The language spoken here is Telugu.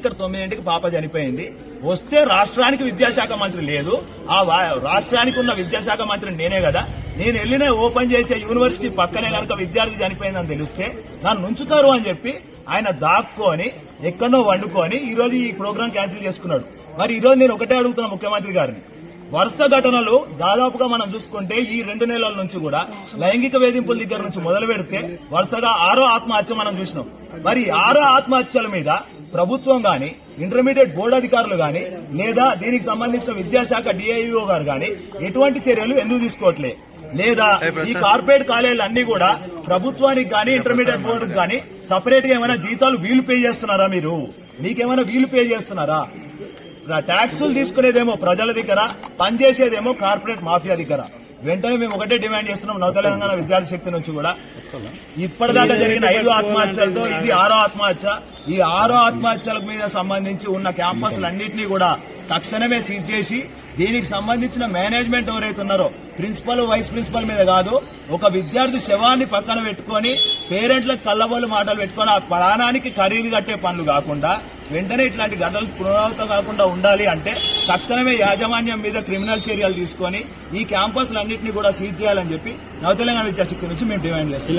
ఇక్కడ 9ంటికి పాప చనిపోయింది. వస్తే రాష్ట్రానికి విద్యాశాఖ మంత్రి లేదు. ఆ రాష్ట్రానికి ఉన్న విద్యాశాఖ మంత్రి నేనే కదా. నేను వెళ్ళిన ఓపెన్ చేసే యూనివర్సిటీ పక్కనే కనుక విద్యార్థి చనిపోయిందని తెలిస్తే నన్ను ఉంచుతారు అని చెప్పి ఆయన దాక్కొని ఎక్కడో వండుకొని ఈ రోజు ఈ ప్రోగ్రాం క్యాన్సిల్ చేసుకున్నాడు. మరి ఈ రోజు నేను ఒకటే అడుగుతున్నా ముఖ్యమంత్రి గారిని, వరుస ఘటనలు దాదాపుగా మనం చూసుకుంటే ఈ 2 నెలల నుంచి కూడా లైంగిక వేధింపుల దగ్గర నుంచి మొదలు పెడితే వరుసగా 6వ ఆత్మహత్య మనం చూసినాం. మరి 6 ఆత్మహత్యల మీద ప్రభుత్వం గాని, ఇంటర్మీడియట్ బోర్డు అధికారులు గాని, లేదా దీనికి సంబంధించిన విద్యాశాఖ డిఐఓ గారు గాని ఎటువంటి చర్యలు ఎందుకు తీసుకోవట్లే? లేదా ఈ కార్పొరేట్ కాలేజీలు అన్ని కూడా ప్రభుత్వానికి గాని, ఇంటర్మీడియట్ బోర్డుకు గాని సపరేట్ గా ఏమైనా జీతాలు వీలు పే చేస్తున్నారా? మీకేమైనా వీలు పే చేస్తున్నారా? ట్యాక్సులు తీసుకునేదేమో ప్రజల దగ్గర, పనిచేసేదేమో కార్పొరేట్ మాఫియా దగ్గర. వెంటనే మేము ఒకటే డిమాండ్ చేస్తున్నాం నవ తెలంగాణ విద్యార్థి శక్తి నుంచి కూడా, ఇప్పటిదాకా జరిగిన 5 ఆత్మహత్యలతో ఇది 6వ ఆత్మహత్య. ఈ 6 ఆత్మహత్యల మీద సంబంధించి ఉన్న క్యాంపస్లన్నింటినీ కూడా తక్షణమే సీజ్ చేసి దీనికి సంబంధించిన మేనేజ్మెంట్ ఎవరైతే ఉన్నారో ప్రిన్సిపల్, వైస్ ప్రిన్సిపల్ మీద కాదు, ఒక విద్యార్థి శవాన్ని పక్కన పెట్టుకుని పేరెంట్లకు కళ్ళబోలు మాటలు పెట్టుకుని ఆ ప్రాణానికి ఖరీదు కట్టే పనులు కాకుండా వెంటనే ఇట్లాంటి ఘటనలు పునరావృతం కాకుండా ఉండాలి అంటే తక్షణమే యాజమాన్యం మీద క్రిమినల్ చర్యలు తీసుకుని ఈ క్యాంపస్లన్నింటినీ కూడా సీజ్ చేయాలని చెప్పి నవ తెలంగాణ విద్యాశక్తి నుంచి మేము డిమాండ్ చేస్తాం.